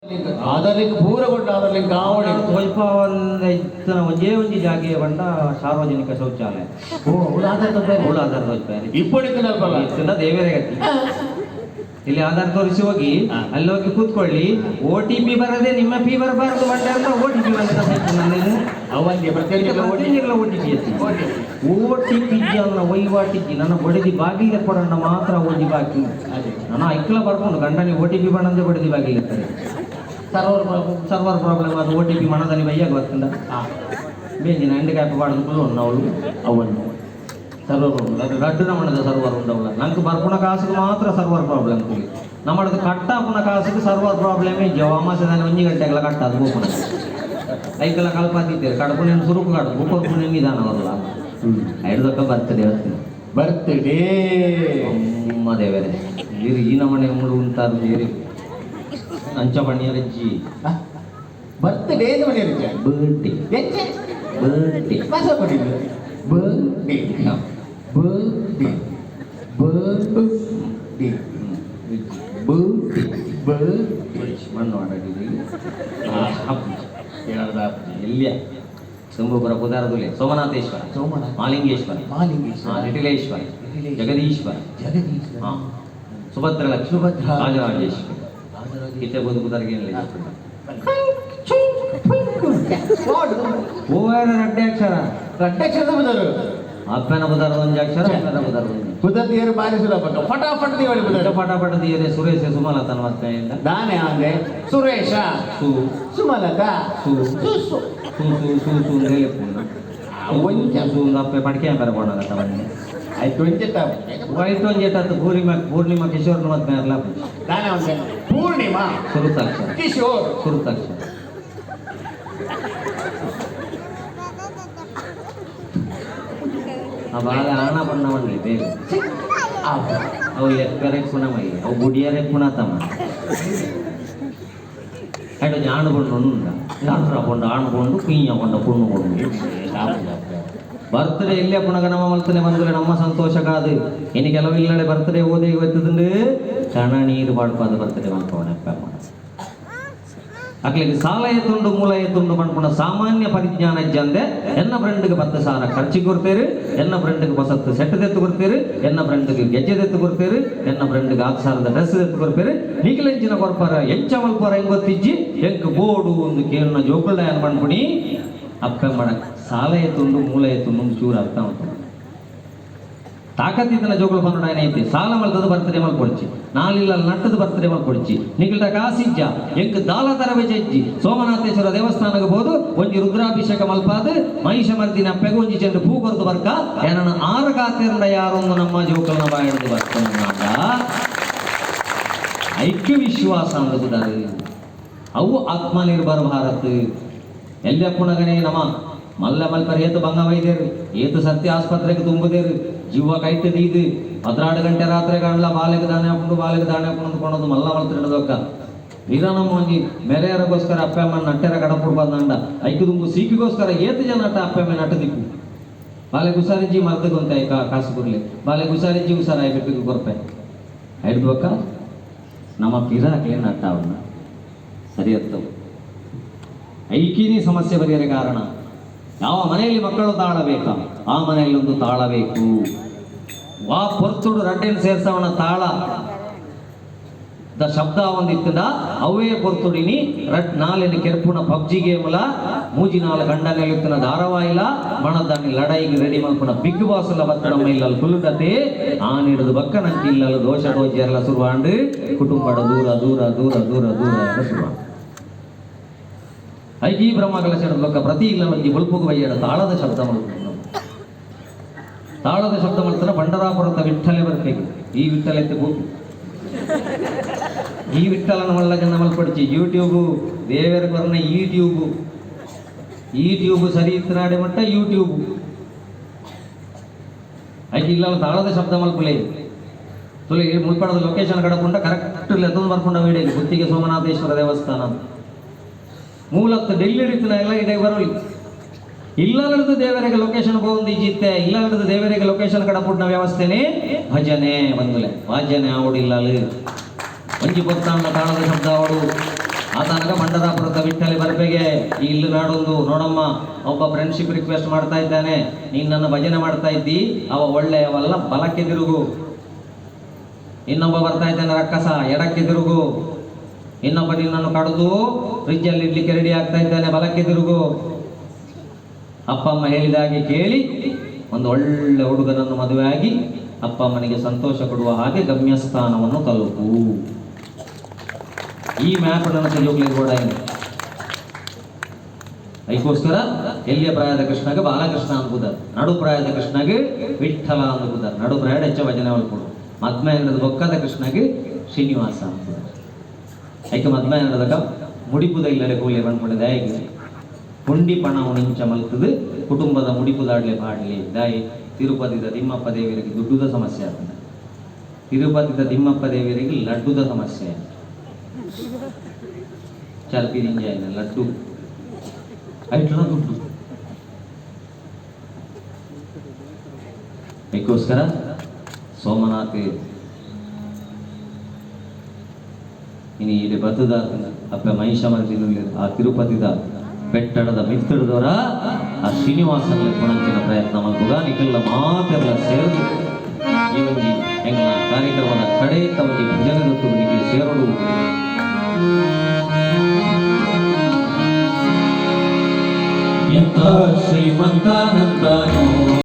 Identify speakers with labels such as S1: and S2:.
S1: ಅದಕ್ಕೆ ಪೂರಗೊಂಡ ಅದರಲ್ಲಿ ಗಾವಣಿ
S2: ತೋಜ್ಪಾವನ್ನ ಒಂದೇ ಒಂಜಿ ಜಾಗೆ ಬಂಡ ಸಾರ್ವಜನಿಕ ಶೌಚಾಲಯ ಆಧಾರ ತೋಜ್ಪಾಯ
S1: ಇಪ್ಪಡಿನ
S2: ದೇವರೇ ಗತಿ ಇಲ್ಲಿ ಆಧಾರ್ ತೋರಿಸಿ ಹೋಗಿ ಅಲ್ಲಿ ಹೋಗಿ ಕೂತ್ಕೊಳ್ಳಿ. OTP ಬರದೆ ನಿಮ್ಮ ಫೀ ಬರಬಾರದು ಬಂಡ ಅಂತ OTP ಬಂದ
S1: ಅವನ್ಗೆ
S2: OTP ಎತ್ತಿ OTP ಅನ್ನ ವಹಿವಾಟಿದ್ದಿ ನನ್ನ ಬಡಿದಿ ಬಾಗಿಲಿಗೆ ಕೊಡೋಣ ಮಾತ್ರ ಓದಿ ಬಾಕಿ ನಾನು ಐಕ್ಲ ಬರ್ಕೊಂಡು ಗಂಡನಿ OTP ಬಣ್ಣಂದೇ ಬಡಿದಿ ಬಾಗಿಲಿಗೆ ಸರ್ವರ್ ಪ್ರಾಬ್ಲಮ್ ಅದು OTP ಮನದಲ್ಲಿ ಬೈಯಾಗ ಬರ್ತಂಡ ಬೇಂಜಿನ ಎಂಡ್ ಕ್ಯಾಪ್ ಬಾಡಿದ್ರು ಅವಳು ಅವನ್ನು ಸರ್ವರ್ ಪ್ರಾಬ್ಲಮ್ ಅದು ರಡ್ಡಿನ ಮಣ್ಣದ ಸರ್ವರ್ ಉಂಡವಲ್ಲ ನಂಗೆ ಬರ್ಪುಣ ಕಾಸಿಗೆ ಮಾತ್ರ ಸರ್ವರ್ ಪ್ರಾಬ್ಲಮ್ ಕೂಲಿ ನಮ್ಮದು ಕಟ್ಟಾಪುಣ ಕಾಸಿಗೆ ಸರ್ವರ್ ಪ್ರಾಬ್ಲಮೇ ಅಮಾಸದಲ್ಲಿ 1 ಗಂಟೆಗಳ ಕಟ್ಟಾದ ಗೋಪುಣ ಐಕೆಲ್ಲ ಕಲ್ಪಾತಿದ್ದೇವೆ ಕಡಪುಣೆಯನ್ನು ಸುರುಕು ಕಾಡು ಗೋಪುಣೆ ನಿಧಾನ ಬರಲ್ಲ ಹಿಡ್ದಕ್ಕ ಬರ್ತಡೇ ಅಮ್ಮ ದೇವರೇ ಇರಿ ಈ ನಮ್ಮನೆ ಮುಳು ಉಂಟಾದ ಬೇರೆ ಅಂಚ ಬಣ್ಣಿಯರಜ್ಜಿ
S1: ಬರ್ತ್ಡೇ
S2: ಬರ್ಡೇ ಬರ್ಡೇ ಮಣ್ಣು ಆಡಿದ್ದೀವಿ ಎಲ್ಲಿಯ ಶಂಭುಪುರ ಪುದಾರದುಲೆ ಸೋಮನಾಥೇಶ್ವರ ಮಾಲಿಂಗೇಶ್ವರ ನಿಟಿಲೇಶ್ವರ ಜಗದೀಶ್ವರ ಹಾಂ ಸುಭದ್ರ ಲಕ್ಷ್ಮಿ ರಾಜರಾಜೇಶ್ವರ ಇತ್ತೆ ಬಂದು ಪುದಾರಿಗೆ ಅಡ್ಡಾಕ್ಷರ ಅಪ್ಪನ ಬುಧಾರ ಒಂದು ಅಕ್ಷರ ಅಪ್ಪನ ಬುಧಾರ
S1: ಪುದತಿಯರು ಬಾರಿ ಸುಲಭ ಫಟಾಫಟ್ ದಿವಳಿ
S2: ಫಟಾಫಟ ದಿಯರೆ ಸುರೇಶ ಸುಮಲತನ ಮತ್ತೆ
S1: ದಾನೆ ಆದ್ರೆ ಸುರೇಶ ಸುಮಲತ
S2: ಅಪ್ಪೆ ಪಡ್ಕೆ ಬರಬೋಣಗತ್ತ ಬನ್ನಿ
S1: ಆಯ್ತು
S2: ಒಂಜೆಟ್ಟು ಪೂರ್ಣಿಮಾ ಕಿಶೋರ್ನ ಮತ್ತೆ ಅಲ್ಲ
S1: ದಾನೆ ಪೂರ್ಣಿಮಾ
S2: ಸುರುತಾಕ್ಷರ
S1: ಕಿಶೋರ್
S2: ಸುರುತಾಕ್ಷರ ಬಾಗ ಆಣ ಬಣ್ಣವನ್ನಿ ಬೇಗ ಅವು ಎಕ್ಕರೆ ಕುಣಮಯ್ಯ ಅವು ಗುಡಿಯರೆ ಕುಣತಮ್ಮ ಅಯ್ಯೋ ಜಾಣು ಕೊಂಡು ಡಾಕ್ಟರ್ ಹಾಕೊಂಡು ಆಣ್ಕೊಂಡು ಕುಯ್ಯ ಕೊಂಡ ಕುಣ್ಣು ಕೊಂಡು ಬರ್ತಡೇ ಇಲ್ಲೇ ಪುನಗ ನಮ್ಮ ಮಲ್ತನೆ ಬಂದ್ರೆ ನಮ್ಮ ಸಂತೋಷ ಕಾದು ಇನ್ನು ಕೆಲವಿಲ್ಲಡೆ ಬರ್ತಡೇ ಓದಿ ಗೊತ್ತದುಂಡು ಕಣ ನೀರು ಪಾಡ್ಪಾದ ಬರ್ತಡೇ ಮಾಡ್ಕೋಣಪ್ಪ ಅಕ್ಲಿಗೆ ಸಾಲ ಎತ್ತುಂಡು ಮೂಲ ಎತ್ತುಂಡು ಮಾಡ್ಕೊಂಡ ಸಾಮಾನ್ಯ ಪರಿಜ್ಞಾನ ಇಜ್ಜಂದೆ ಎನ್ನ ಫ್ರೆಂಡ್ಗೆ 10 ಸಾವಿರ ಖರ್ಚಿಗೆ ಕೊಡ್ತೀರಿ ಎನ್ನ ಫ್ರೆಂಡ್ಗೆ ಹೊಸತ್ತು ಸೆಟ್ ಎತ್ತು ಕೊಡ್ತೀರಿ ಎನ್ನ ಫ್ರೆಂಡ್ಗೆ ಗೆಜ್ಜೆದೆತ್ತು ಕೊಡ್ತೀರಿ ಎನ್ನ ಫ್ರೆಂಡ್ಗೆ 10 ಸಾವಿರದ ಡ್ರೆಸ್ ಎತ್ತು ಕೊಡ್ತೀರಿ ನೀಕಲೆಂಚಿನ ಕೊಡ್ಪಾರ ಎಂಚ ಮಲ್ಪಾರ ಹೆಂಗೊತ್ತಿಜ್ಜಿ ಹೆಂಗ್ ಬೋಡು ಒಂದು ಕೇಳನ ಜೋಕುಳ ಏನ್ ಮಾಡ್ಬಿಡಿ ಅಪ್ಪ ಮಾಡ ಸಾಲ ಎತ್ತುಂಡು ಮೂಲ ಎತ್ತುಂಡು ಚೂರು ಅರ್ಥ ಉಂಟು ತಾಕತ್ತಿದ್ದನ ಜೋಗುಳು ಪನ್ನಡ ಏನೈತಿ ಸಾಲ ಮಲ್ತದ ಬರ್ತಡೇ ಮಲ್ಕೊಡ್ಚಿ ನಾಲಿಲ್ಲ ನಟ್ಟದ ಬರ್ತಡೇ ಮಲ್ಕೊಡ್ಚಿ ನಿಗಲ್ಟ ಕಾಸಿಜ್ಜ ಎಂಕ್ ದಾಲ ತರಬೇಜಿ ಸೋಮನಾಥೇಶ್ವರ ದೇವಸ್ಥಾನಕ್ಕೆ ಹೋದು ಒಂಜಿ ರುದ್ರಾಭಿಷೇಕ ಮಲ್ಪಾದು ಮಹಿಷ ಮರ್ದಿನ ಪೆಗ ಒಂಜಿ ಚೆಂಡು ಪೂ ಕೊರದು ಬರ್ಕ ಏನನ್ನ ಆರಗಾತಿರಂಡ ಯಾರೊಂದು ನಮ್ಮ ಜೋಕಲ್ನ ಬಾಯಿಡ್ದು ಬರ್ಕೊಂಡ ಐಕ್ಯ ವಿಶ್ವಾಸ ಅಂದುಬಿಡರು ಅವು ಆತ್ಮನಿರ್ಭರ ಭಾರತ್ ಎಲ್ಲಪ್ಪುಣಗನೇ ನಮ್ಮ ಮಲ್ಲ ಮಲ್ಪರ್ ಏತು ಭಂಗ ವೈದ್ಯರು ಏತು ಸತ್ಯ ಆಸ್ಪತ್ರೆಗೆ ತುಂಬುದೇರು ಜೀವ ಕೈತದ ಇದು 12 ಗಂಟೆ ರಾತ್ರಿ ಕಾಣಲ ಬಾಲೆಗೆ ದಾಣೆ ಹಾಕೊಂಡು ಅಂದ್ಕೊಳೋದು ಮಲ್ಲ ಮಲ್ತಿಡದಕ್ಕ ಈಗ ನಮ್ಮ ಒಂಜಿ ಮೆರೆಯರಗೋಸ್ಕರ ಅಪ್ಪಮ್ಮನ ನಟ್ಟೆರ ಕಡಪುಡು ಬಂದಂಡ ಐದು ತುಂಬು ಸೀಕಿಗೋಸ್ಕರ ಏತು ಜನ ಅಟ್ಟ ಅಪ್ಪಮ್ಮ ನಟ ದಿಕ್ಕು ಬಾಲೆ ಗುಸಾರಿಜ್ಜಿ ಮರ್ದಗೊಂತ ಕಾಸು ಕೊಡ್ಲಿ ಬಾಲೆ ಗುಸಾರಿಜ್ಜಿ ಹುಷಾರ ಬಿಟ್ಟಿಗೆ ಕೊರಪೆ ಹಿಡ್ದಕ್ಕ ನಮ್ಮ ಪಿರಾಕೆ ನಟ್ಟ ಅವನ್ನ ಸರಿ ಅರ್ಥವು ಐಕಿನಿ ಸಮಸ್ಯೆ ಬರೆಯರೆ ಕಾರಣ ಯಾವ ಮನೆಯಲ್ಲಿ ಮಕ್ಕಳು ತಾಳಬೇಕ ಆ ಮನೆಯಲ್ಲಿ ಒಂದು ತಾಳಬೇಕು ವಾ ಪೊರ್ತುಡು ರಡ್ಡೆನ್ ಸೇರ್ಸವನ ತಾಳ ದ ಶಬ್ದ ಒಂದಿತ್ತದ ಅವೇ ಪೊರ್ತುಡಿನಿ ರಡ್ ನಾಲಿನ ಕೆರ್ಪುನ ಪಬ್ಜಿ ಗೇಮ್ಲ ಮೂಜಿ ನಾಲ್ ಗಂಡನೆಲಿತ್ತಿನ ಧಾರಾವಾಹಿಲ ಮಣದಾನಿ ಲಡಾಯಿಗೆ ರೆಡಿ ಮಲ್ಪುನ ಬಿಗ್ ಬಾಸ್ ಎಲ್ಲ ಬತ್ತಡ ಮೈಲಲ್ಲಿ ಕುಲ್ಲುಟತೆ ಆನಿಡದು ಬಕ್ಕ ನಂಚಿಲ್ಲಲು ದೋಷ ಎಲ್ಲ ಶುರುವಾಂಡು ಕುಟುಂಬದ ದೂರ ದೂರ ದೂರ ದೂರ ದೂರ ಅಂತ ಶುರುವಾಂಡು ಐಜಿ ಬ್ರಹ್ಮಗಳ ಶಬ್ದ ಪ್ರತಿ ಇಲ್ಲ ಮಂದಿ ಬಲ್ಪುಗು ಬಯ್ಯಡ ತಾಳದ ಶಬ್ದ ಮಲ್ಕೊಂಡು ತಾಳದ ಶಬ್ದ ಮಲ್ತನ ಬಂಡರಾಪುರದ ವಿಠ್ಠಲೆ ಬರ್ಬೇಕು ಈ ವಿಠ್ಠಲೆ ಎತ್ತೆ ಹೋಗು ಈ ವಿಠ್ಠಲನ ಒಳ್ಳ ಜನ ಮಲ್ಪಡಿಸಿ ಯೂಟ್ಯೂಬು ದೇವರಿಗೆ ಬರ್ನ ಯೂಟ್ಯೂಬ್ ಸರಿ ಇತ್ತನಾಡೆ ಮಟ್ಟ ಯೂಟ್ಯೂಬ್ ಐಜಿ ಇಲ್ಲ ತಾಳದ ಶಬ್ದ ಮಲ್ಪಲೆ ತುಳಿ ಮುಲ್ಪಡದ ಲೊಕೇಶನ್ ಕಡಕೊಂಡ ಕರೆಕ್ಟ್ ಎತ್ತೊಂದು ಬರ್ಕೊಂಡ ವೀಡಿಯೋಗೆ ಗುತ್ತಿಗೆ ಸೋಮನಾಥೇಶ್ವರ ದೇವಸ್ಥಾನ ಮೂಲತ್ತು ಡೆಲ್ಲಿ ಹಿಡಿತನ ಎಲ್ಲ ಇಡೀ ಬರಲಿ ಇಲ್ಲದ ದೇವರಿಗೆ ಲೊಕೇಶನ್ ಹೋಗಿ ಜಿತ್ತೆ ಇಲ್ಲದ ದೇವರಿಗೆ ಲೊಕೇಶನ್ ಕಡಪುಡ್ನ ವ್ಯವಸ್ಥೆನೇ ಭಜನೆ ಬಂದುಲೆ ವಾಜ್ಯನೆ ಆವಡಿಲ್ಲ ಒಂಜಿ ಗೊತ್ತಾಂಡ ತಾಳದ ಶಬ್ದ ಆವಡು ಆತನಗ ಮಂಡರಾಪುರದ ವಿಠ್ಠಲಿ ಬರ್ಬೇಗೆ ಈ ಇಲ್ಲು ನಾಡೊಂದು ನೋಡಮ್ಮ, ಒಬ್ಬ ಫ್ರೆಂಡ್ಶಿಪ್ ರಿಕ್ವೆಸ್ಟ್ ಮಾಡ್ತಾ ಇದ್ದಾನೆ, ನೀನ್ ನನ್ನ ಭಜನೆ ಮಾಡ್ತಾ ಇದ್ದಿ, ಅವ ಒಳ್ಳೆಯವಲ್ಲ, ಬಲಕ್ಕೆ ತಿರುಗು. ಇನ್ನೊಬ್ಬ ಬರ್ತಾ ಇದ್ದಾನೆ ರಕ್ಕಸ, ಎಡಕ್ಕೆ ತಿರುಗು. ಇನ್ನೊಬ್ಬ ನಿನ್ನನ್ನು ಕಡಿದು ಫ್ರಿಜ್ಜಲ್ಲಿ ಇಡ್ಲಿಕ್ಕೆ ರೆಡಿ ಆಗ್ತಾ ಇದ್ದಾನೆ, ಬಲಕ್ಕೆ ತಿರುಗು. ಅಪ್ಪ ಅಮ್ಮ ಹೇಳಿದ ಹಾಗೆ ಕೇಳಿ ಒಂದು ಒಳ್ಳೆ ಹುಡುಗನನ್ನು ಮದುವೆಯಾಗಿ ಅಪ್ಪ ಅಮ್ಮನಿಗೆ ಸಂತೋಷ ಕೊಡುವ ಹಾಗೆ ಗಮ್ಯಸ್ಥಾನವನ್ನು ತಲುಪು. ಈ ಮ್ಯಾಪ್ ನನ್ನ ತೆಲುಗುಲಿ ಕೂಡ ಇದೆ. ಅದಕ್ಕೋಸ್ಕರ ಎಲ್ಲಿಯ ಪ್ರಾಯದ ಕೃಷ್ಣಗೆ ಬಾಲಕೃಷ್ಣ ಅನ್ಬುದ, ನಡು ಪ್ರಾಯದ ಕೃಷ್ಣಗೆ ವಿಠ್ಠಲ ಅನ್ಬುದ, ನಡು ಪ್ರಾಯದ ಹೆಚ್ಚ ಭಜನೆ ಹೊಲ್ಕೊಡು. ಮದ್ಮೆ ಅನ್ನದ ಬೊಕ್ಕದ ಕೃಷ್ಣಗೆ ಶ್ರೀನಿವಾಸ ಅನ್ಬುದ. ಯಾಕೆ ಮದ್ಮೆ ಅನ್ನದಾಗ ಮುಡಿಪುದ ಇಲ್ಲದೆ ಕೂಲಿ ಬಂದ್ಬಿಡಿದೆ. ಹೇಗೆ ಹುಂಡಿ ಪಣ ಉಣಿಂಚ ಮಲ್ತದು ಕುಟುಂಬದ ಮುಡಿಪುದಾಡ್ಲೆ ಬಾಡ್ಲಿ ದಾಯಿ. ತಿರುಪತಿದ ತಿಮ್ಮಪ್ಪ ದೇವರಿಗೆ ದುಡ್ಡುದ ಸಮಸ್ಯೆ ಆಗ್ತದೆ, ತಿರುಪತಿದ ತಿಮ್ಮಪ್ಪ ದೇವರಿಗೆ ಲಡ್ಡುದ ಸಮಸ್ಯೆ. ಚರ್ಪಿರಿಂಜ ಲಡ್ಡು ಐಟ್ಲ ದುಡ್ಡು. ಅದಕ್ಕೋಸ್ಕರ ಸೋಮನಾಥ್ ಇನ್ನು ಇಲ್ಲಿ ಬತ್ತದ ಅಪ್ಪ ಮಹಿಷ ಮಂದಿರ ಆ ತಿರುಪತಿದ ಬೆಟ್ಟಡದ ಮಿತ್ತಡದವರ ಆ ಶ್ರೀನಿವಾಸನ ಕೊಣಂಚಿನ ಪ್ರಯತ್ನ ಮಲ್ಪುಗ ನಿಖಲ್ಲ ಮಾತೆಲ್ಲ ಸೇರಿದು ಈ ಒಂದು ಹೆಂಗ ಕಾರ್ಯಕ್ರಮದ ಕಡೆ ತಮಗೆ ಭಜನೆದೊತ್ತು ನಿಮಗೆ ಸೇರೋಡು.
S3: ಎಂಥ ಶ್ರೀಮಂತಾನಂದನೋ